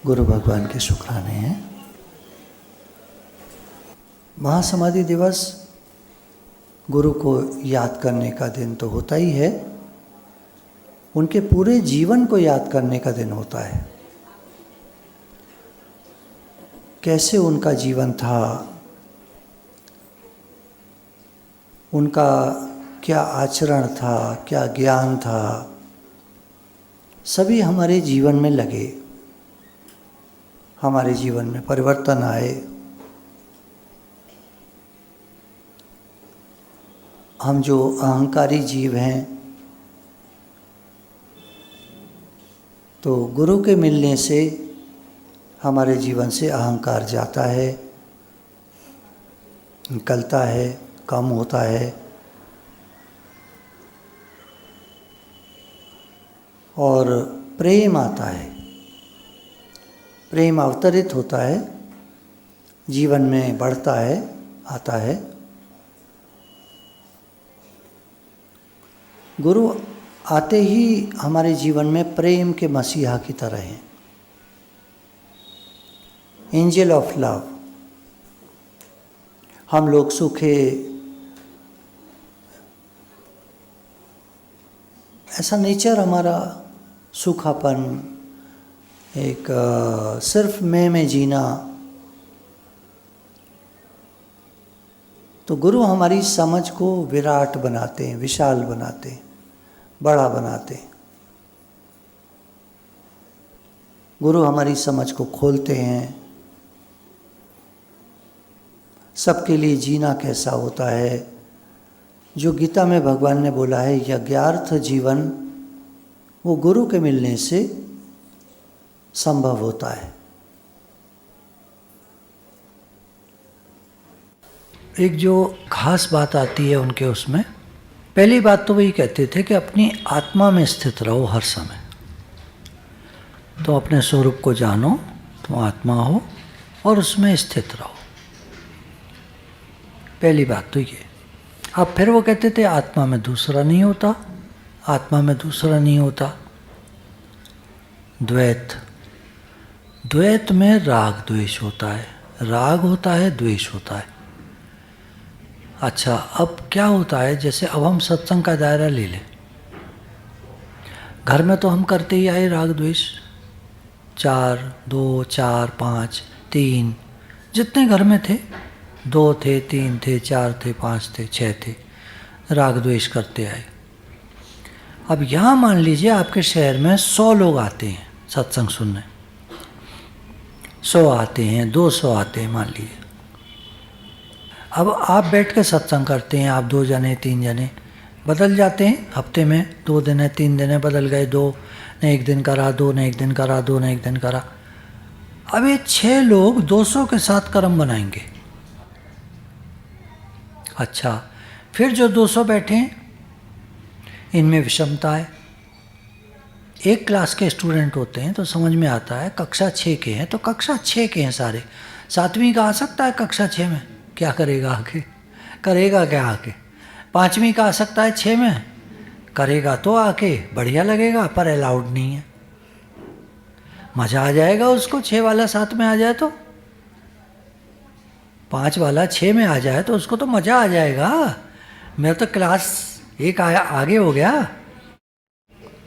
गुरु भगवान के शुक्राने हैं। महासमाधि दिवस गुरु को याद करने का दिन तो होता ही है, उनके पूरे जीवन को याद करने का दिन होता है। कैसे उनका जीवन था, उनका क्या आचरण था, क्या ज्ञान था, सभी हमारे जीवन में लगे, हमारे जीवन में परिवर्तन आए। हम जो अहंकारी जीव हैं, तो गुरु के मिलने से हमारे जीवन से अहंकार जाता है, निकलता है, कम होता है और प्रेम आता है, प्रेम अवतरित होता है, जीवन में बढ़ता है, आता है। गुरु आते ही हमारे जीवन में प्रेम के मसीहा की तरह हैं, एंजल ऑफ लव। हम लोग सूखे, ऐसा नेचर हमारा सूखापन, एक सिर्फ मैं में जीना, तो गुरु हमारी समझ को विराट बनाते हैं, विशाल बनाते हैं, बड़ा बनाते हैं। गुरु हमारी समझ को खोलते हैं, सबके लिए जीना कैसा होता है। जो गीता में भगवान ने बोला है यज्ञार्थ जीवन, वो गुरु के मिलने से संभव होता है। एक जो खास बात आती है उनके, उसमें पहली बात तो वही कहते थे कि अपनी आत्मा में स्थित रहो हर समय। तो अपने स्वरूप को जानो, तुम आत्मा हो और उसमें स्थित रहो। पहली बात तो ये। अब फिर वो कहते थे आत्मा में दूसरा नहीं होता, आत्मा में दूसरा नहीं होता। द्वैत, द्वैत में राग द्वेष होता है, राग होता है, द्वेष होता है। अच्छा, अब क्या होता है, जैसे अब हम सत्संग का दायरा ले लें। घर में तो हम करते ही आए राग द्वेष, 4, 2, 4, 5, 3, जितने घर में थे, 2 थे, 3 थे, 4 थे, 5 थे, 6 थे, राग द्वेष करते आए। अब यहाँ मान लीजिए आपके शहर में 100 लोग आते हैं सत्संग सुनने, 100 आते हैं, 200 आते हैं मान लीजिए। अब आप बैठ के सत्संग करते हैं, आप 2 जने 3 जने बदल जाते हैं, हफ्ते में 2 दिन है, 3 दिन है, बदल गए, 2 ने 1 दिन करा, 2 ने 1 दिन करा, 2 ने 1 दिन करा। अब ये 6 लोग 200 के साथ कर्म बनाएंगे। अच्छा, फिर जो 200 बैठे हैं, इनमें विषमता है। एक क्लास के स्टूडेंट होते हैं तो समझ में आता है, कक्षा 6 के हैं तो कक्षा 6 के हैं सारे, 7वीं का आ सकता है कक्षा 6 में, क्या करेगा आके, करेगा क्या आके। 5वीं का आ सकता है 6 में, करेगा तो आके बढ़िया लगेगा, पर अलाउड नहीं है। मज़ा आ जाएगा उसको, 6 वाला 7 में आ जाए तो, 5 वाला 6 में आ जाए तो उसको तो मज़ा आ जाएगा। मेरा तो क्लास 1 आगे हो गया,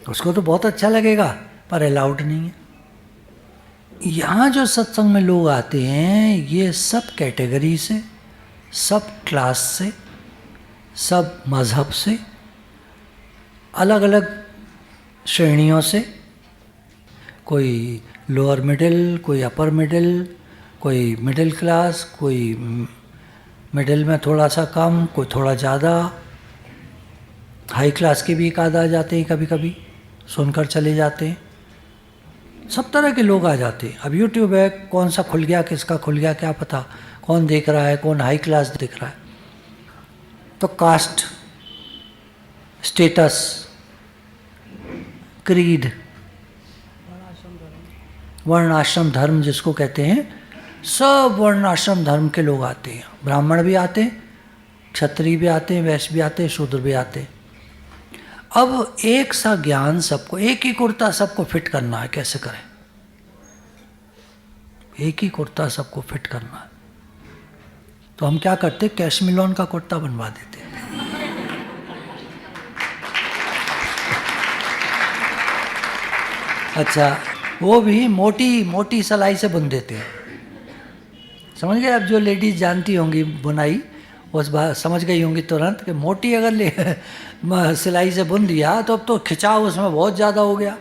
उसको तो बहुत अच्छा लगेगा, पर अलाउड नहीं है। यहाँ जो सत्संग में लोग आते हैं, ये सब कैटेगरी से, सब क्लास से, सब मज़हब से, अलग अलग श्रेणियों से, कोई लोअर मिडिल, कोई अपर मिडिल, कोई मिडिल क्लास, कोई मिडिल में थोड़ा सा कम, कोई थोड़ा ज़्यादा, हाई क्लास के भी एक आध आ जाते हैं, कभी कभी सुनकर चले जाते हैं। सब तरह के लोग आ जाते हैं। अब यूट्यूब है, कौन सा खुल गया, किसका खुल गया क्या पता, कौन देख रहा है, कौन हाई क्लास देख रहा है। तो कास्ट, स्टेटस, क्रीड, वर्ण आश्रम धर्म जिसको कहते हैं, सब वर्ण आश्रम धर्म के लोग आते हैं। ब्राह्मण भी आते हैं, क्षत्रिय भी आते हैं, वैश्य भी आते हैं, शूद्र भी आते हैं। अब एक सा ज्ञान सबको, एक ही कुर्ता सबको फिट करना है, कैसे करें। एक ही कुर्ता सबको फिट करना है। तो हम क्या करते, कैशमिलॉन का कुर्ता बनवा देते। अच्छा, वो भी मोटी मोटी सिलाई से बुन देते हैं। समझ गए? अब जो लेडीज जानती होंगी बुनाई, उस बात समझ गई होंगी तुरंत कि मोटी अगर सिलाई से बुन दिया तो अब तो खिंचाव उसमें बहुत ज़्यादा हो गया।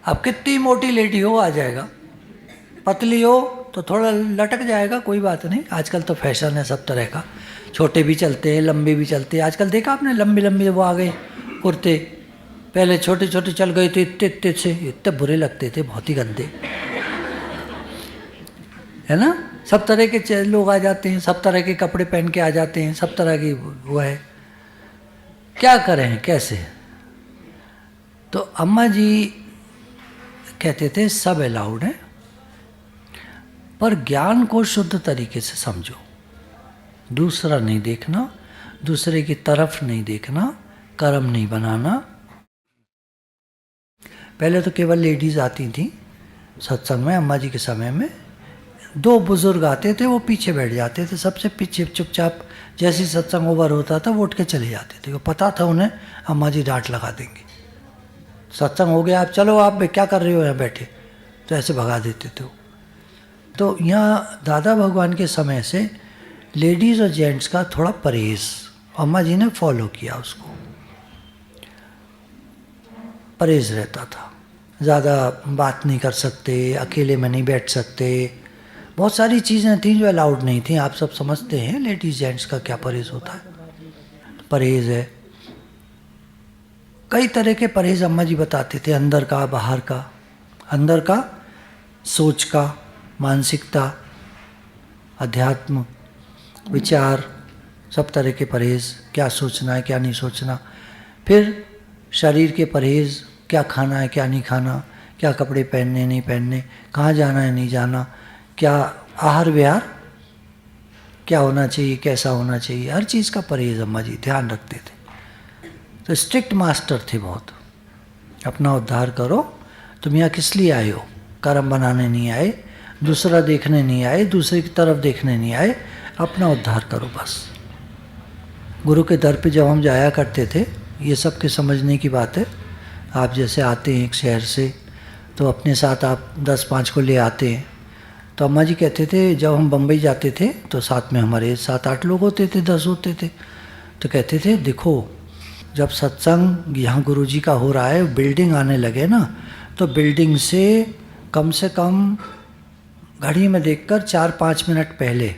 अब कितनी मोटी लेडी हो आ जाएगा, पतली हो तो थोड़ा लटक जाएगा, कोई बात नहीं। आजकल तो फैशन है सब तरह का, छोटे भी चलते हैं, लंबे भी चलते हैं। आजकल देखा आपने, लंबे लंबे वो आ गए कुर्ते। पहले छोटे छोटे चल गए थे, इतने इतने से, इतने बुरे लगते थे, बहुत ही गंदे, है ना। सब तरह के लोग आ जाते हैं, सब तरह के कपड़े पहन के आ जाते हैं, सब तरह की वो है। क्या करें कैसे? तो अम्मा जी कहते थे सब अलाउड है, पर ज्ञान को शुद्ध तरीके से समझो। दूसरा नहीं देखना, दूसरे की तरफ नहीं देखना, कर्म नहीं बनाना। पहले तो केवल लेडीज आती थी सत्संग में। अम्मा जी के समय में 2 बुजुर्ग आते थे, वो पीछे बैठ जाते थे, सबसे पीछे चुपचाप। जैसे सत्संग ओवर होता था वो उठ के चले जाते थे, वो पता था उन्हें अम्मा जी डांट लगा देंगे। सत्संग हो गया, आप चलो, आप क्या कर रहे हो यहाँ बैठे, तो ऐसे भगा देते थे वो। तो यहाँ दादा भगवान के समय से लेडीज़ और जेंट्स का थोड़ा परहेज अम्मा जी ने फॉलो किया, उसको परहेज रहता था। ज़्यादा बात नहीं कर सकते, अकेले में नहीं बैठ सकते, बहुत सारी चीज़ें थी जो अलाउड नहीं थी। आप सब समझते हैं लेडीज़ जेंट्स का क्या परहेज होता है। परहेज है, कई तरह के परहेज अम्मा जी बताते थे, अंदर का बाहर का। अंदर का सोच का, मानसिकता, अध्यात्म, विचार, सब तरह के परहेज, क्या सोचना है क्या नहीं सोचना। फिर शरीर के परहेज, क्या खाना है क्या नहीं खाना, क्या कपड़े पहनने नहीं पहनने, कहाँ जाना है नहीं जाना, क्या आहार विहार क्या होना चाहिए, कैसा होना चाहिए, हर चीज़ का परहेज अम्मा जी ध्यान रखते थे। तो स्ट्रिक्ट मास्टर थे बहुत। अपना उद्धार करो, तुम यहाँ किस लिए आए हो, कर्म बनाने नहीं आए, दूसरा देखने नहीं आए, दूसरे की तरफ देखने नहीं आए, अपना उद्धार करो बस। गुरु के दर पे जब हम जाया करते थे, ये सब के समझने की बात है। आप जैसे आते हैं एक शहर से, तो अपने साथ आप 10-5 को ले आते हैं। तो अम्मा जी कहते थे जब हम बम्बई जाते थे तो साथ में हमारे 7-8 लोग होते थे, 10 होते थे। तो कहते थे देखो, जब सत्संग यहाँ गुरुजी का हो रहा है, बिल्डिंग आने लगे ना, तो बिल्डिंग से कम घड़ी में देखकर 4-5 मिनट पहले,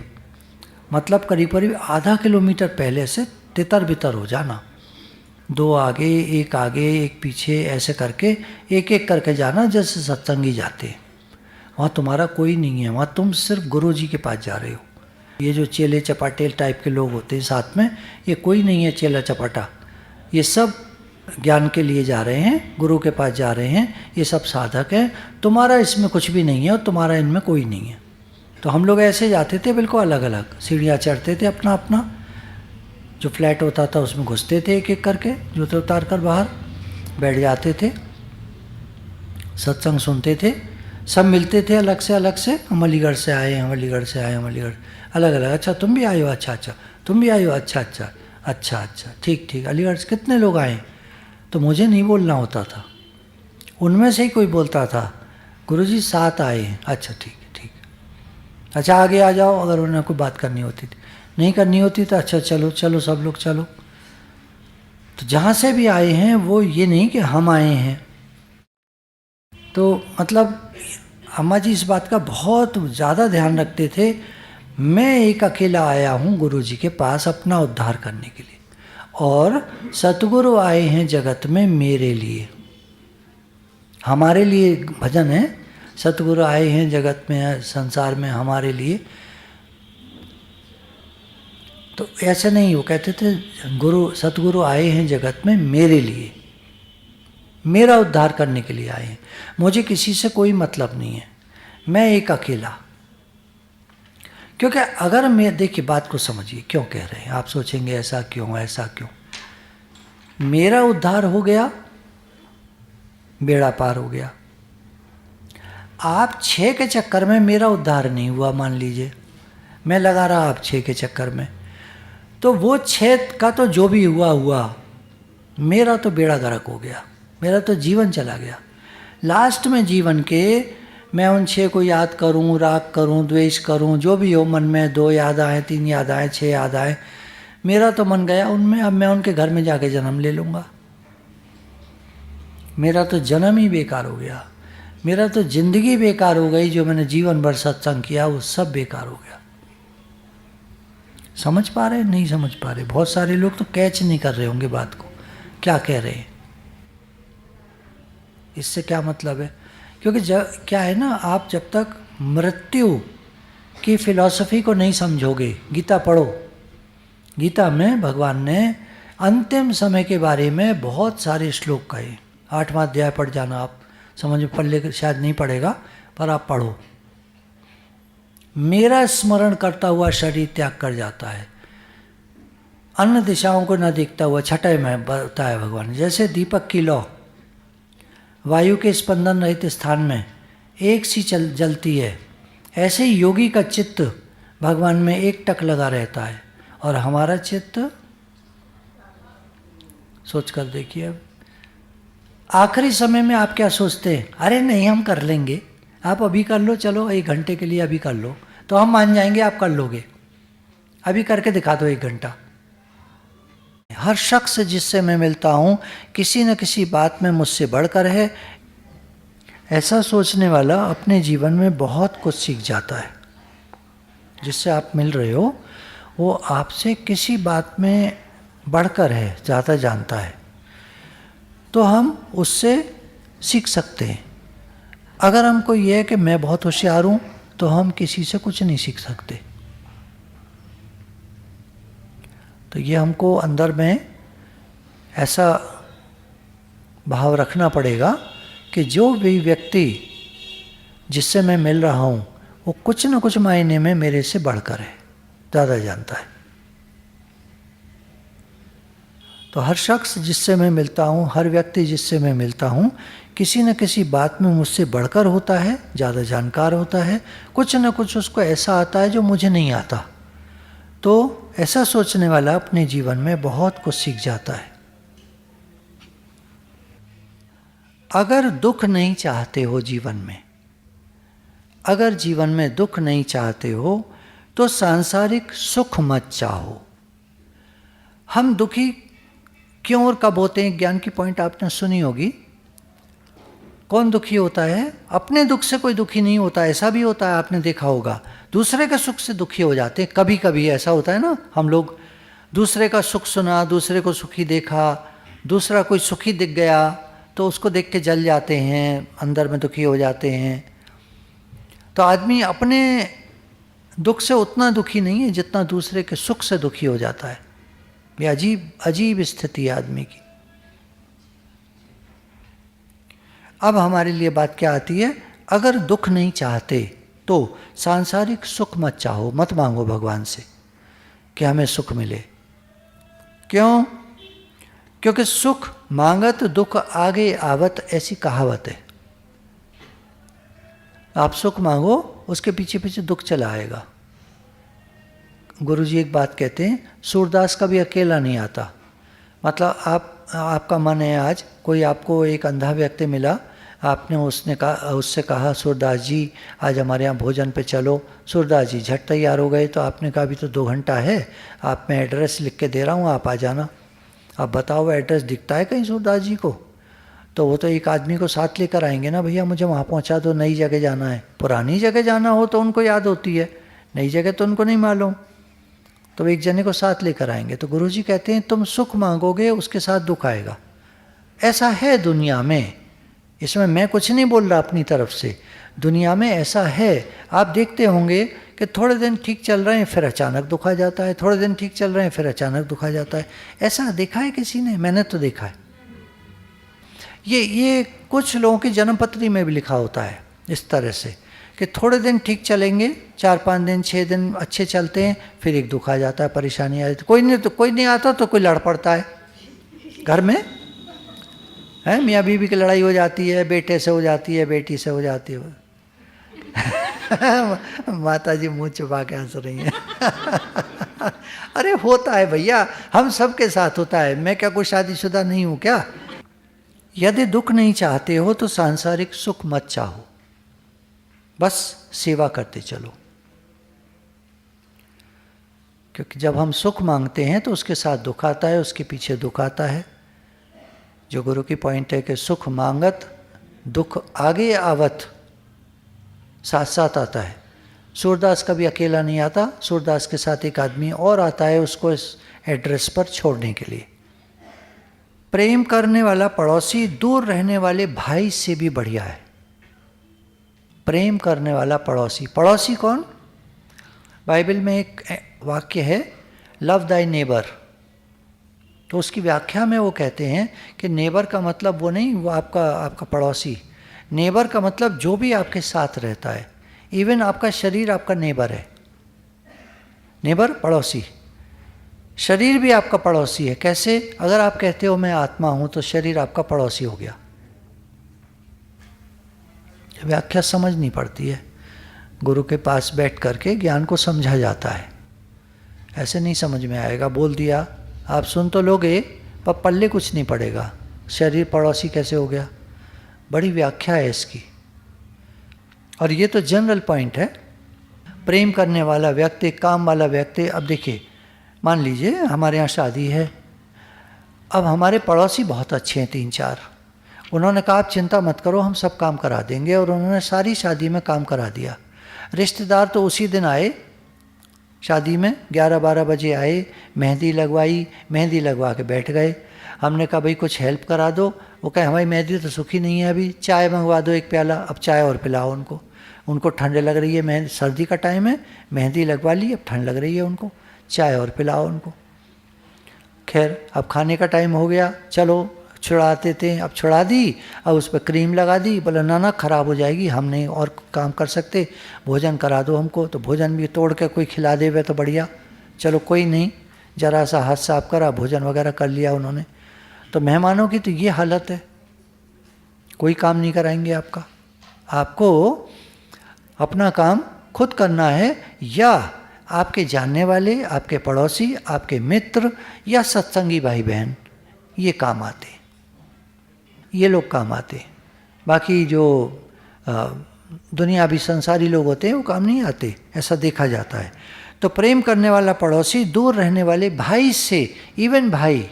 मतलब करीब करीब आधा किलोमीटर पहले से तितर बितर हो जाना। 2 आगे, एक पीछे, ऐसे करके एक एक करके जाना, जैसे सत्संगी जाते हैं। वहाँ तुम्हारा कोई नहीं है, वहाँ तुम सिर्फ गुरु जी के पास जा रहे हो। ये जो चेले चपाटे टाइप के लोग होते हैं साथ में, ये कोई नहीं है चेला चपाटा, ये सब ज्ञान के लिए जा रहे हैं, गुरु के पास जा रहे हैं, ये सब साधक हैं। तुम्हारा इसमें कुछ भी नहीं है और तुम्हारा इनमें कोई नहीं है। तो हम लोग ऐसे जाते थे, बिल्कुल अलग अलग सीढ़ियाँ चढ़ते थे, अपना अपना जो फ्लैट होता था उसमें घुसते थे, एक एक करके जूते उतार कर बाहर बैठ जाते थे, सत्संग सुनते थे। सब मिलते थे अलग से, हम अलीगढ़ से आए हैं, अलीगढ़ से आए हैं, अलीगढ़ अलग अलग। अच्छा तुम भी आए हो, अच्छा अच्छा तुम भी आए हो, अच्छा अच्छा अच्छा अच्छा ठीक ठीक। अलीगढ़ से कितने लोग आए? तो मुझे नहीं बोलना होता था, उनमें से ही कोई बोलता था, गुरुजी 7 आए हैं। अच्छा ठीक है ठीक, अच्छा आगे आ जाओ। अगर उन्हें कोई बात करनी होती थी, नहीं करनी होती तो अच्छा चलो चलो सब लोग चलो। तो जहाँ से भी आए हैं वो ये नहीं कि हम आए हैं। तो मतलब अम्मा जी इस बात का बहुत ज़्यादा ध्यान रखते थे, मैं एक अकेला आया हूँ गुरु जी के पास अपना उद्धार करने के लिए, और सतगुरु आए हैं जगत में मेरे लिए। हमारे लिए भजन है, सतगुरु आए हैं जगत में, संसार में हमारे लिए। तो ऐसे नहीं, वो कहते थे सतगुरु आए हैं जगत में मेरे लिए, मेरा उद्धार करने के लिए आए हैं। मुझे किसी से कोई मतलब नहीं है, मैं एक अकेला। क्योंकि अगर मैं, देखिए बात को समझिए क्यों कह रहे हैं। आप सोचेंगे ऐसा क्यों, ऐसा क्यों। मेरा उद्धार हो गया, बेड़ा पार हो गया। आप 6 के चक्कर में मेरा उद्धार नहीं हुआ, मान लीजिए मैं लगा रहा आप 6 के चक्कर में, तो वो 6 का तो जो भी हुआ हुआ, मेरा तो बेड़ा गर्क हो गया, मेरा तो जीवन चला गया। लास्ट में जीवन के मैं उन 6 को याद करूं, राग करूं, द्वेष करूं, जो भी हो मन में, 2 याद आए, 3 याद आए, 6 याद आए, मेरा तो मन गया उनमें। अब मैं उनके घर में जाके जन्म ले लूँगा, मेरा तो जन्म ही बेकार हो गया, मेरा तो जिंदगी बेकार हो गई। जो मैंने जीवन भर सत्संग किया वो सब बेकार हो गया। समझ पा रहे? नहीं समझ पा रहे। बहुत सारे लोग तो कैच नहीं कर रहे होंगे बात को, क्या कह रहे हैं, इससे क्या मतलब है। क्योंकि क्या है ना, आप जब तक मृत्यु की फिलॉसफी को नहीं समझोगे, गीता पढ़ो, गीता में भगवान ने अंतिम समय के बारे में बहुत सारे श्लोक कहे। 8वां अध्याय पढ़ जाना, आप समझ में पढ़ शायद नहीं पड़ेगा पर आप पढ़ो। मेरा स्मरण करता हुआ शरीर त्याग कर जाता है, अन्य दिशाओं को न देखता हुआ, छठे में बताया भगवान। जैसे दीपक की लौ वायु के स्पंदन रहित स्थान में एक सी जलती है, ऐसे ही योगी का चित्त भगवान में एक टक लगा रहता है। और हमारा चित्त, सोच कर देखिए, अब आखिरी समय में आप क्या सोचते हैं? अरे नहीं, हम कर लेंगे, आप अभी कर लो, चलो 1 घंटे के लिए अभी कर लो, तो हम मान जाएंगे आप कर लोगे, अभी करके दिखा दो 1 घंटा। हर शख्स जिससे मैं मिलता हूँ किसी न किसी बात में मुझसे बढ़कर है, ऐसा सोचने वाला अपने जीवन में बहुत कुछ सीख जाता है। जिससे आप मिल रहे हो वो आपसे किसी बात में बढ़कर है, ज़्यादा जानता है, तो हम उससे सीख सकते हैं। अगर हमको ये है कि मैं बहुत होशियार हूँ, तो हम किसी से कुछ नहीं सीख सकते। तो ये हमको अंदर में ऐसा भाव रखना पड़ेगा कि जो भी व्यक्ति जिससे मैं मिल रहा हूँ वो कुछ न कुछ मायने में मेरे से बढ़कर है, ज़्यादा जानता है। तो हर शख्स जिससे मैं मिलता हूँ, हर व्यक्ति जिससे मैं मिलता हूँ, किसी न किसी बात में मुझसे बढ़कर होता है, ज़्यादा जानकार होता है, कुछ न कुछ उसको ऐसा आता है जो मुझे नहीं आता। तो ऐसा सोचने वाला अपने जीवन में बहुत कुछ सीख जाता है। अगर दुख नहीं चाहते हो जीवन में, अगर जीवन में दुख नहीं चाहते हो तो सांसारिक सुख मत चाहो। हम दुखी क्यों और कब होते हैं? ज्ञान की पॉइंट आपने सुनी होगी। कौन दुखी होता है? अपने दुख से कोई दुखी नहीं होता, ऐसा भी होता है, आपने देखा होगा। दूसरे के सुख से दुखी हो जाते हैं। कभी कभी ऐसा होता है ना, हम लोग दूसरे का सुख सुना, दूसरे को सुखी देखा, दूसरा कोई सुखी दिख गया तो उसको देख के जल जाते हैं, अंदर में दुखी हो जाते हैं। तो आदमी अपने दुख से उतना दुखी नहीं है जितना दूसरे के सुख से दुखी हो जाता है। ये अजीब अजीब स्थिति है आदमी की। अब हमारे लिए बात क्या आती है? अगर दुख नहीं चाहते तो सांसारिक सुख मत चाहो, मत मांगो भगवान से कि हमें सुख मिले। क्यों? क्योंकि सुख मांगत दुख आगे आवत, ऐसी कहावत है। आप सुख मांगो, उसके पीछे पीछे दुख चला आएगा। गुरुजी एक बात कहते हैं, सूरदास कभी अकेला नहीं आता। मतलब आपका मन है, आज कोई आपको एक अंधा व्यक्ति मिला, आपने उससे कहा सूरदास जी आज हमारे यहाँ भोजन पे चलो। सूरदास जी झट तैयार हो गए। तो आपने कहा अभी तो 2 घंटा है, आप मैं एड्रेस लिख के दे रहा हूँ, आप आ जाना। अब बताओ एड्रेस दिखता है कहीं सूरदास जी को? तो वो तो एक आदमी को साथ लेकर आएंगे ना, भैया मुझे वहाँ पहुँचा दो, नई जगह जाना है। पुरानी जगह जाना हो तो उनको याद होती है, नई जगह तो उनको नहीं मालूम, तो एक जने को साथ लेकर आएंगे। तो गुरुजी कहते हैं तुम सुख मांगोगे, उसके साथ दुख आएगा। ऐसा है दुनिया में, इसमें मैं कुछ नहीं बोल रहा अपनी तरफ से, दुनिया में ऐसा है। आप देखते होंगे कि थोड़े दिन ठीक चल रहे हैं फिर अचानक दुख आ जाता है, थोड़े दिन ठीक चल रहे हैं फिर अचानक दुख आ जाता है। ऐसा देखा है किसी ने? मैंने तो देखा है। ये कुछ लोगों की जन्मपत्री में भी लिखा होता है इस तरह से कि थोड़े दिन ठीक चलेंगे, 4-5 दिन 6 दिन अच्छे चलते हैं, फिर एक दुख आ जाता है, परेशानी आ जाती है। कोई नहीं आता तो कोई लड़ पड़ता है घर में, है मियाँ बीवी की लड़ाई हो जाती है, बेटे से हो जाती है, बेटी से हो जाती है। माता जी मुंह छुपा के हंस रही हैं। अरे होता है भैया, हम सबके साथ होता है। मैं क्या कोई शादीशुदा नहीं हूं क्या? यदि दुख नहीं चाहते हो तो सांसारिक सुख मत चाहो, बस सेवा करते चलो। क्योंकि जब हम सुख मांगते हैं तो उसके साथ दुख आता है, उसके पीछे दुख आता है। जो गुरु की पॉइंट है कि सुख मांगत दुख आगे आवत, साथ साथ आता है। सूरदास कभी अकेला नहीं आता, सूरदास के साथ एक आदमी और आता है उसको इस एड्रेस पर छोड़ने के लिए। प्रेम करने वाला पड़ोसी दूर रहने वाले भाई से भी बढ़िया है। प्रेम करने वाला पड़ोसी, पड़ोसी कौन? बाइबल में एक वाक्य है, लव दाई नेबर। तो उसकी व्याख्या में वो कहते हैं कि नेबर का मतलब वो नहीं, वो आपका पड़ोसी। नेबर का मतलब जो भी आपके साथ रहता है, इवन आपका शरीर आपका नेबर है। नेबर पड़ोसी, शरीर भी आपका पड़ोसी है। कैसे? अगर आप कहते हो मैं आत्मा हूं तो शरीर आपका पड़ोसी हो गया। व्याख्या समझनी पड़ती है, गुरु के पास बैठ करके ज्ञान को समझा जाता है। ऐसे नहीं समझ में आएगा, बोल दिया आप सुन तो लोगे पर पल्ले कुछ नहीं पड़ेगा। शरीर पड़ोसी कैसे हो गया? बड़ी व्याख्या है इसकी। और ये तो जनरल पॉइंट है। प्रेम करने वाला व्यक्ति, काम वाला व्यक्ति। अब देखिए, मान लीजिए हमारे यहाँ शादी है, अब हमारे पड़ोसी बहुत अच्छे हैं, 3-4। उन्होंने कहा आप चिंता मत करो, हम सब काम करा देंगे, और उन्होंने सारी शादी में काम करा दिया। रिश्तेदार तो उसी दिन आए, शादी में 11-12 बजे आए, मेहंदी लगवाई, मेहंदी लगवा के बैठ गए। हमने कहा भाई कुछ हेल्प करा दो। वो कहे हमारी मेहंदी तो सूखी नहीं है, अभी चाय मंगवा दो 1 प्याला। अब चाय और पिलाओ उनको। उनको ठंड लग रही है, मेहंदी सर्दी का टाइम है, मेहंदी लगवा ली, अब ठंड लग रही है उनको, चाय और पिलाओ उनको। खैर अब खाने का टाइम हो गया, चलो छुड़ाते थे, अब छुड़ा दी, अब उस पर क्रीम लगा दी। बोला ना ना ख़राब हो जाएगी, हम नहीं और काम कर सकते, भोजन करा दो हमको। तो भोजन भी तोड़ के कोई खिला दे वे तो बढ़िया। चलो कोई नहीं, जरा सा हाथ साफ करा, भोजन वगैरह कर लिया उन्होंने। तो मेहमानों की तो ये हालत है, कोई काम नहीं कराएंगे आपका। आपको अपना काम खुद करना है, या आपके जानने वाले, आपके पड़ोसी, आपके मित्र या सत्संगी भाई बहन, ये काम आते, ये लोग काम आते। बाकी जो दुनियावी संसारी लोग होते हैं वो काम नहीं आते, ऐसा देखा जाता है। तो प्रेम करने वाला पड़ोसी दूर रहने वाले भाई से, इवन भाई।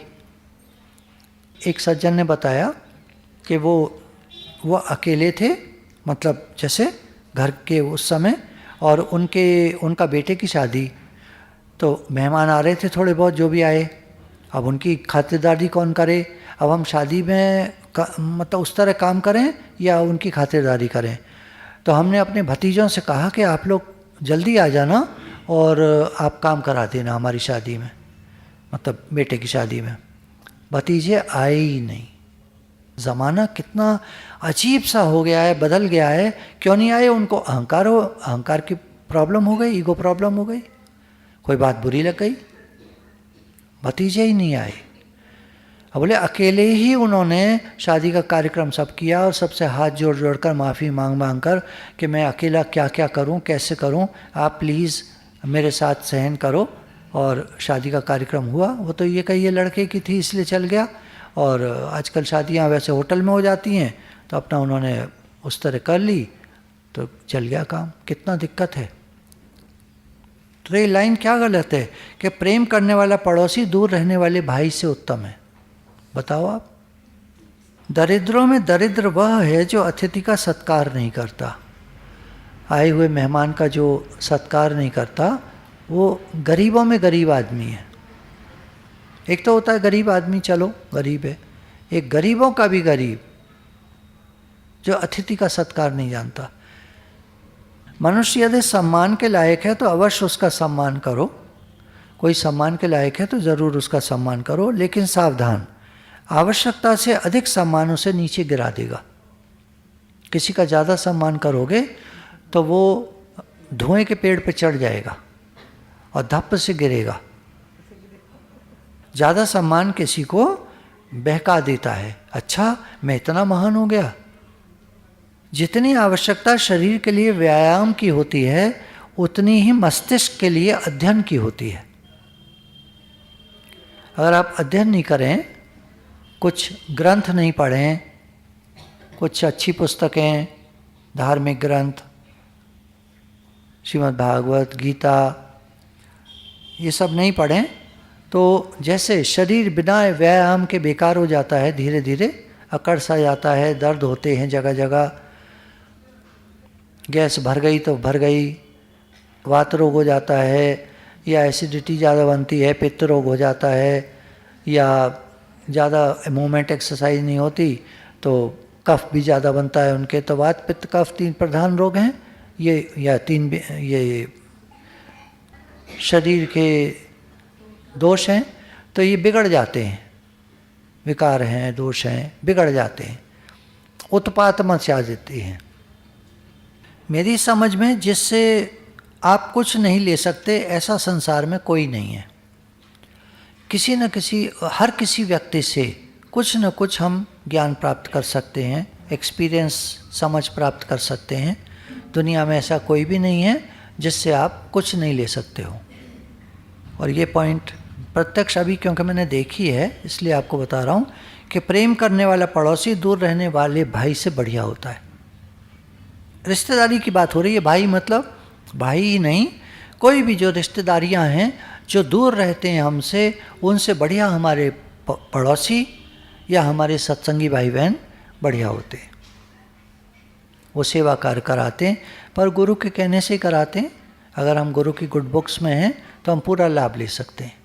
एक सज्जन ने बताया कि वो अकेले थे, मतलब जैसे घर के उस समय, और उनका बेटे की शादी। तो मेहमान आ रहे थे थोड़े बहुत जो भी आए, अब उनकी खातिरदारी कौन करे? अब हम शादी में मतलब उस तरह काम करें या उनकी खातिरदारी करें? तो हमने अपने भतीजों से कहा कि आप लोग जल्दी आ जाना और आप काम करा देना हमारी शादी में, मतलब बेटे की शादी में। भतीजे आए ही नहीं। ज़माना कितना अजीब सा हो गया है, बदल गया है। क्यों नहीं आए? उनको अहंकार की प्रॉब्लम हो गई, ईगो प्रॉब्लम हो गई, कोई बात बुरी लग गई, भतीजे ही नहीं आए। अब बोले अकेले ही उन्होंने शादी का कार्यक्रम सब किया, और सबसे हाथ जोड़ जोड़ कर माफ़ी मांग कर कि मैं अकेला क्या क्या करूं, कैसे करूं, आप प्लीज़ मेरे साथ सहन करो। और शादी का कार्यक्रम हुआ। वो तो ये कहिए लड़के की थी इसलिए चल गया, और आजकल शादियां वैसे होटल में हो जाती हैं, तो अपना उन्होंने उस तरह कर ली, तो चल गया काम। कितना दिक्कत है। तो ये लाइन क्या गलत है कि प्रेम करने वाला पड़ोसी दूर रहने वाले भाई से उत्तम है? बताओ आप। दरिद्रों में दरिद्र वह है जो अतिथि का सत्कार नहीं करता, आए हुए मेहमान का जो सत्कार नहीं करता, वो गरीबों में गरीब आदमी है। एक तो होता है गरीब आदमी, चलो गरीब है, एक गरीबों का भी गरीब जो अतिथि का सत्कार नहीं जानता। मनुष्य यदि सम्मान के लायक है तो अवश्य उसका सम्मान करो, कोई सम्मान के लायक है तो ज़रूर उसका सम्मान करो, लेकिन सावधान, आवश्यकता से अधिक सम्मान उसे नीचे गिरा देगा। किसी का ज़्यादा सम्मान करोगे तो वो धुएं के पेड़ पे चढ़ जाएगा और धप्प से गिरेगा। ज़्यादा सम्मान किसी को बहका देता है। अच्छा मैं इतना महान हो गया, जितनी आवश्यकता शरीर के लिए व्यायाम की होती है उतनी ही मस्तिष्क के लिए अध्ययन की होती है। अगर आप अध्ययन नहीं करें, कुछ ग्रंथ नहीं पढ़ें, कुछ अच्छी पुस्तकें, धार्मिक ग्रंथ, श्रीमद् भागवत, गीता, ये सब नहीं पढ़ें, तो जैसे शरीर बिना व्यायाम के बेकार हो जाता है, धीरे धीरे अकड़ सा जाता है, दर्द होते हैं जगह जगह, गैस भर गई तो भर गई, वात रोग हो जाता है, या एसिडिटी ज़्यादा बनती है, पित्त रोग हो जाता है, या ज़्यादा मूवमेंट एक्सरसाइज नहीं होती तो कफ भी ज़्यादा बनता है उनके। तो वात पित्त कफ 3 प्रधान रोग हैं ये, या 3 ये शरीर के दोष हैं, तो ये बिगड़ जाते हैं, विकार हैं, दोष हैं, बिगड़ जाते हैं, उत्पात मचा देती हैं। मेरी समझ में जिससे आप कुछ नहीं ले सकते ऐसा संसार में कोई नहीं है। किसी न किसी, हर किसी व्यक्ति से कुछ न कुछ हम ज्ञान प्राप्त कर सकते हैं, एक्सपीरियंस, समझ प्राप्त कर सकते हैं। दुनिया में ऐसा कोई भी नहीं है जिससे आप कुछ नहीं ले सकते हो। और ये पॉइंट प्रत्यक्ष अभी क्योंकि मैंने देखी है इसलिए आपको बता रहा हूँ कि प्रेम करने वाला पड़ोसी दूर रहने वाले भाई से बढ़िया होता है। रिश्तेदारी की बात हो रही है, भाई मतलब भाई ही नहीं, कोई भी जो रिश्तेदारियां हैं जो दूर रहते हैं हमसे, उनसे बढ़िया हमारे पड़ोसी या हमारे सत्संगी भाई बहन बढ़िया होते हैं। वो सेवा कार्य कराते हैं, पर गुरु के कहने से कराते हैं। अगर हम गुरु की गुड बुक्स में हैं तो हम पूरा लाभ ले सकते हैं।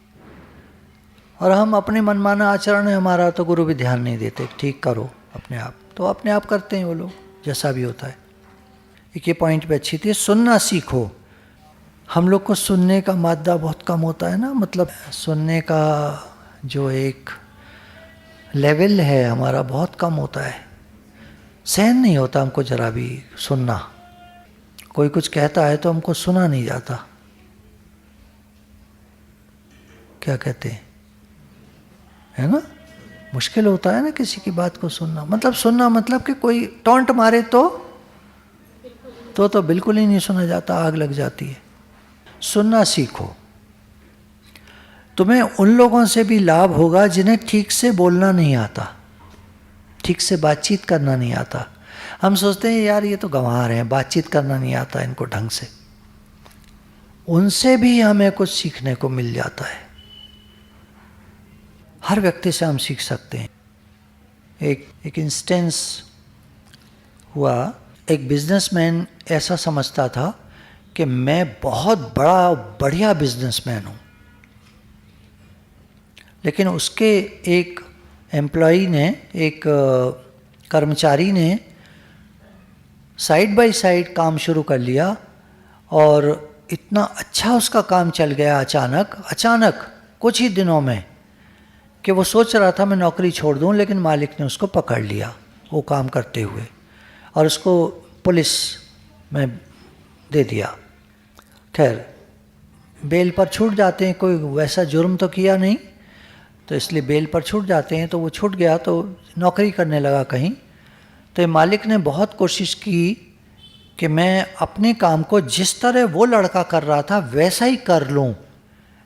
और हम अपने मनमाना आचरण है हमारा तो गुरु भी ध्यान नहीं देते, ठीक करो अपने आप, तो अपने आप करते हैं वो लोग, जैसा भी होता है। एक ये पॉइंट पे अच्छी थी, सुनना सीखो। हम लोग को सुनने का मादा बहुत कम होता है ना, मतलब सुनने का जो एक लेवल है हमारा बहुत कम होता है, सहन नहीं होता हमको जरा भी सुनना। कोई कुछ कहता है तो हमको सुना नहीं जाता, क्या कहते हैं, है ना, मुश्किल होता है ना किसी की बात को सुनना। मतलब सुनना मतलब कि कोई टॉन्ट मारे तो बिल्कुल ही नहीं सुना जाता, आग लग जाती है। सुनना सीखो। तुम्हें उन लोगों से भी लाभ होगा जिन्हें ठीक से बोलना नहीं आता, ठीक से बातचीत करना नहीं आता। हम सोचते हैं यार ये तो गंवार हैं, बातचीत करना नहीं आता इनको ढंग से। उनसे भी हमें कुछ सीखने को मिल जाता है। हर व्यक्ति से हम सीख सकते हैं। एक इंस्टेंस हुआ, एक बिजनेसमैन ऐसा समझता था कि मैं बहुत बढ़िया बिजनेसमैन हूँ, लेकिन उसके एक एम्प्लॉई ने, एक कर्मचारी ने साइड बाय साइड काम शुरू कर लिया और इतना अच्छा उसका काम चल गया अचानक कुछ ही दिनों में कि वो सोच रहा था मैं नौकरी छोड़ दूं, लेकिन मालिक ने उसको पकड़ लिया वो काम करते हुए और उसको पुलिस में दे दिया। खैर बेल पर छूट जाते हैं, कोई वैसा जुर्म तो किया नहीं, तो इसलिए बेल पर छूट जाते हैं। तो वो छूट गया तो नौकरी करने लगा कहीं। तो मालिक ने बहुत कोशिश की कि मैं अपने काम को जिस तरह वो लड़का कर रहा था वैसा ही कर लूं,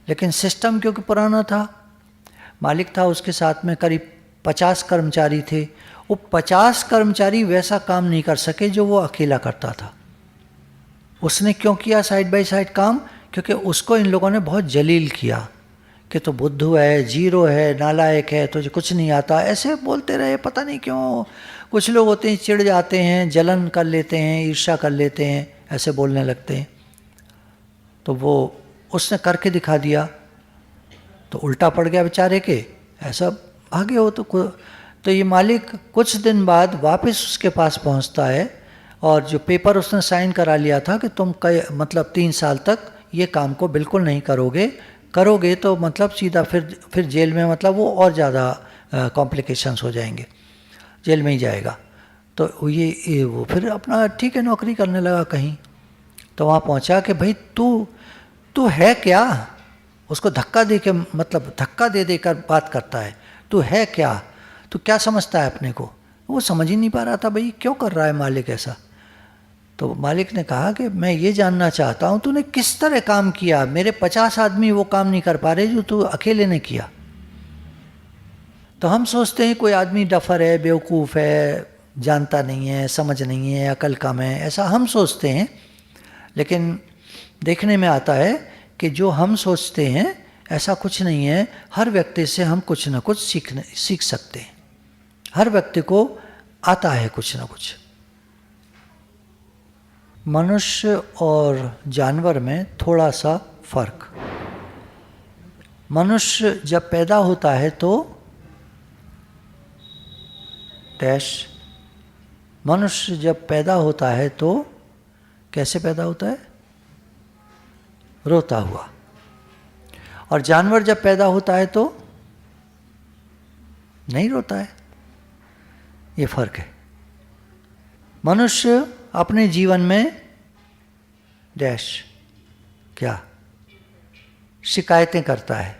लेकिन सिस्टम क्योंकि पुराना था, मालिक था उसके साथ में करीब 50 कर्मचारी थे, वो 50 कर्मचारी वैसा काम नहीं कर सके जो वो अकेला करता था। उसने क्यों किया साइड बाय साइड काम? क्योंकि उसको इन लोगों ने बहुत जलील किया कि तो बुद्धू है, जीरो है, नालायक है, तुझे कुछ नहीं आता, ऐसे बोलते रहे। पता नहीं क्यों कुछ लोग होते हैं चिढ़ जाते हैं, जलन कर लेते हैं, ईर्ष्या कर लेते हैं, ऐसे बोलने लगते हैं। तो वो उसने करके दिखा दिया तो उल्टा पड़ गया बेचारे के, ऐसा भागे हो तो ये मालिक कुछ दिन बाद वापस उसके पास पहुंचता है और जो पेपर उसने साइन करा लिया था कि तुम मतलब 3 साल तक ये काम को बिल्कुल नहीं करोगे तो मतलब सीधा फिर जेल में, मतलब वो और ज़्यादा कॉम्प्लिकेशंस हो जाएंगे, जेल में ही जाएगा। तो वो फिर अपना ठीक है नौकरी करने लगा कहीं। तो वहाँ पहुँचा कि भाई तू है क्या? उसको धक्का दे के, मतलब धक्का दे देकर बात करता है, तू है क्या, तू क्या समझता है अपने को? वो समझ ही नहीं पा रहा था भाई क्यों कर रहा है मालिक ऐसा। तो मालिक ने कहा कि मैं ये जानना चाहता हूँ तूने किस तरह काम किया, मेरे 50 आदमी वो काम नहीं कर पा रहे जो तू अकेले ने किया। तो हम सोचते हैं कोई आदमी डफर है, बेवकूफ़ है, जानता नहीं है, समझ नहीं है, अकल कम है, ऐसा हम सोचते हैं। लेकिन देखने में आता है कि जो हम सोचते हैं ऐसा कुछ नहीं है। हर व्यक्ति से हम कुछ ना कुछ सीख सकते हैं। हर व्यक्ति को आता है कुछ ना कुछ। मनुष्य और जानवर में थोड़ा सा फर्क। मनुष्य जब पैदा होता है तो मनुष्य जब पैदा होता है तो कैसे पैदा होता है? रोता हुआ। और जानवर जब पैदा होता है तो नहीं रोता है। ये फर्क है। मनुष्य अपने जीवन में क्या शिकायतें करता है।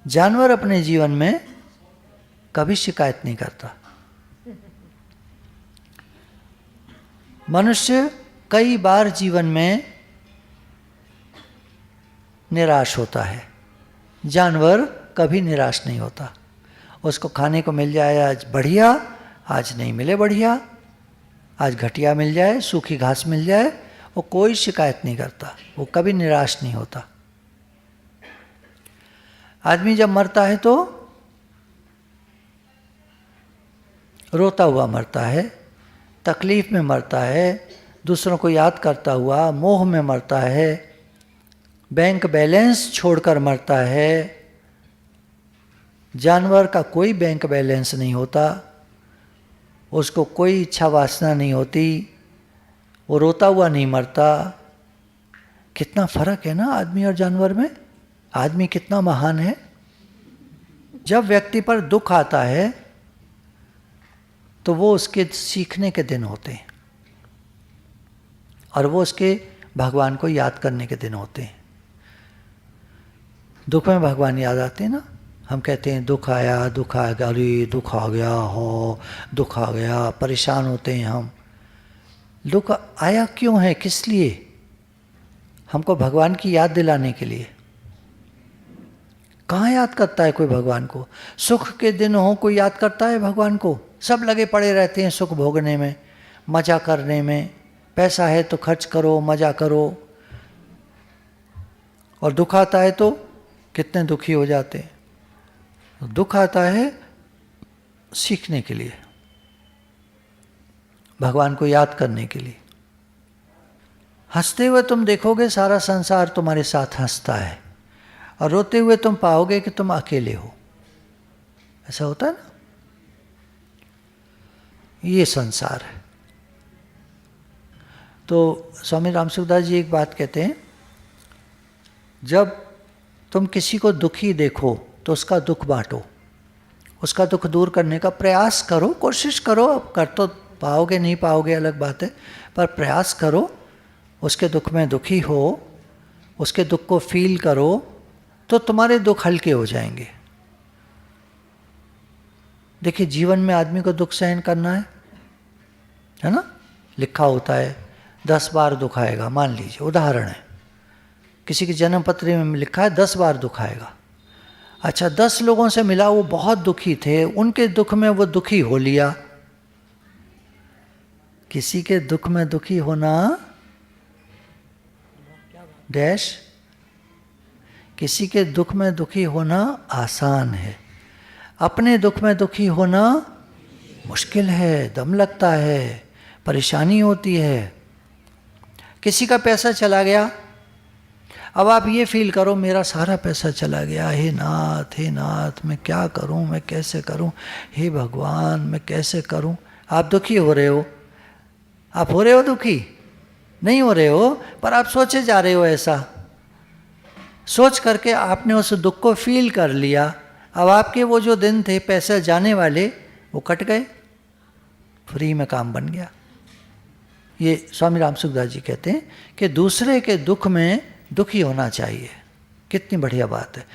जानवर अपने जीवन में कभी शिकायत नहीं करता। मनुष्य कई बार जीवन में निराश होता है। जानवर कभी निराश नहीं होता। उसको खाने को मिल जाए आज बढ़िया, आज नहीं मिले बढ़िया, आज घटिया मिल जाए, सूखी घास मिल जाए, वो कोई शिकायत नहीं करता, वो कभी निराश नहीं होता। आदमी जब मरता है तो रोता हुआ मरता है, तकलीफ में मरता है, दूसरों को याद करता हुआ मोह में मरता है, बैंक बैलेंस छोड़कर मरता है। जानवर का कोई बैंक बैलेंस नहीं होता, उसको कोई इच्छा वासना नहीं होती, वो रोता हुआ नहीं मरता। कितना फर्क है ना आदमी और जानवर में। आदमी कितना महान है। जब व्यक्ति पर दुख आता है तो वो उसके सीखने के दिन होते हैं और वो उसके भगवान को याद करने के दिन होते हैं। दुख में भगवान याद आते हैं ना। हम कहते हैं दुख आया, अरे दुख आ गया हो, दुख आ गया, परेशान होते हैं हम। दुख आया क्यों है, किस लिए? हमको भगवान की याद दिलाने के लिए। कहाँ याद करता है कोई भगवान को? सुख के दिन हो कोई याद करता है भगवान को? सब लगे पड़े रहते हैं सुख भोगने में, मजा करने में। पैसा है तो खर्च करो, मजा करो। और दुख आता है तो कितने दुखी हो जाते हैं। दुख आता है सीखने के लिए, भगवान को याद करने के लिए। हंसते हुए तुम देखोगे सारा संसार तुम्हारे साथ हंसता है, और रोते हुए तुम पाओगे कि तुम अकेले हो। ऐसा होता है ना। ये संसार है। तो स्वामी रामसुखदास जी एक बात कहते हैं, जब तुम किसी को दुखी देखो तो उसका दुख बांटो, उसका दुख दूर करने का प्रयास करो, कोशिश करो। अब कर तो पाओगे नहीं पाओगे अलग बात है, पर प्रयास करो। उसके दुख में दुखी हो, उसके दुख को फील करो, तो तुम्हारे दुख हल्के हो जाएंगे। देखिए जीवन में आदमी को दुख सहन करना है ना। लिखा होता है 10 बार दुख आएगा, मान लीजिए उदाहरण है। किसी की जन्म पत्री में लिखा है 10 बार दुख आएगा। अच्छा 10 लोगों से मिला, वो बहुत दुखी थे, उनके दुख में वो दुखी हो लिया। किसी के दुख में दुखी होना किसी के दुख में दुखी होना आसान है, अपने दुख में दुखी होना मुश्किल है, दम लगता है, परेशानी होती है। किसी का पैसा चला गया, अब आप ये फील करो मेरा सारा पैसा चला गया, हे नाथ मैं क्या करूं, मैं कैसे करूं, हे भगवान मैं कैसे करूं। आप दुखी हो रहे हो। आप हो रहे हो दुखी? नहीं हो रहे हो, पर आप सोचे जा रहे हो। ऐसा सोच करके आपने उस दुख को फील कर लिया। अब आपके वो जो दिन थे पैसे जाने वाले वो कट गए, फ्री में काम बन गया। ये स्वामी रामसुखदास जी कहते हैं कि दूसरे के दुख में दुखी होना चाहिए। कितनी बढ़िया बात है।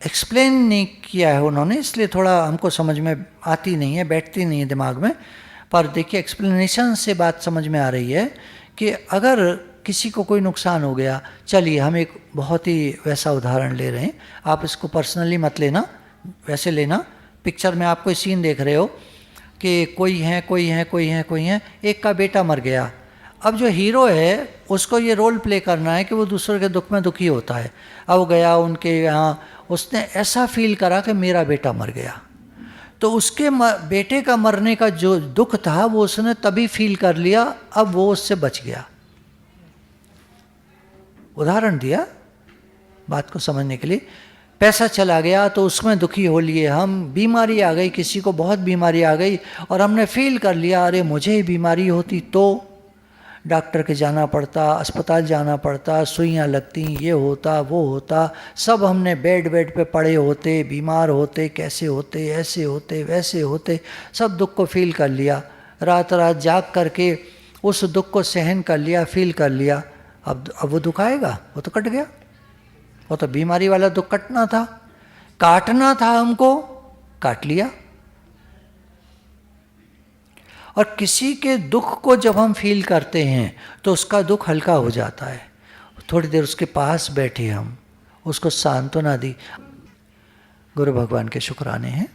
एक्सप्लेन नहीं किया है उन्होंने, इसलिए थोड़ा हमको समझ में आती नहीं है, बैठती नहीं है दिमाग में। पर देखिए एक्सप्लेनेशन से बात समझ में आ रही है कि अगर किसी को कोई नुकसान हो गया, चलिए हम एक बहुत ही वैसा उदाहरण ले रहे हैं, आप इसको पर्सनली मत लेना, वैसे लेना। पिक्चर में आप कोई सीन देख रहे हो कि कोई है कोई है कोई है कोई है, एक का बेटा मर गया। अब जो हीरो है उसको ये रोल प्ले करना है कि वो दूसरे के दुख में दुखी होता है। अब वो गया उनके यहाँ, उसने ऐसा फील करा कि मेरा बेटा मर गया, तो उसके बेटे का मरने का जो दुख था वो उसने तभी फील कर लिया, अब वो उससे बच गया। उदाहरण दिया बात को समझने के लिए। पैसा चला गया तो उसमें दुखी हो लिए हम, बीमारी आ गई, किसी को बहुत बीमारी आ गई और हमने फील कर लिया अरे मुझे ही बीमारी होती तो डॉक्टर के जाना पड़ता, अस्पताल जाना पड़ता, सुइयाँ लगती, ये होता वो होता, सब हमने बेड पे पड़े होते, बीमार होते, कैसे होते, ऐसे होते वैसे होते, सब दुख को फील कर लिया, रात रात जाग करके उस दुख को सहन कर लिया, फील कर लिया। अब वो दुख आएगा, वो तो कट गया, वो तो बीमारी वाला दुख कटना था, काटना था हमको, काट लिया। और किसी के दुख को जब हम फील करते हैं तो उसका दुख हल्का हो जाता है। थोड़ी देर उसके पास बैठे हम, उसको सांत्वना दी, गुरु भगवान के शुक्राने हैं।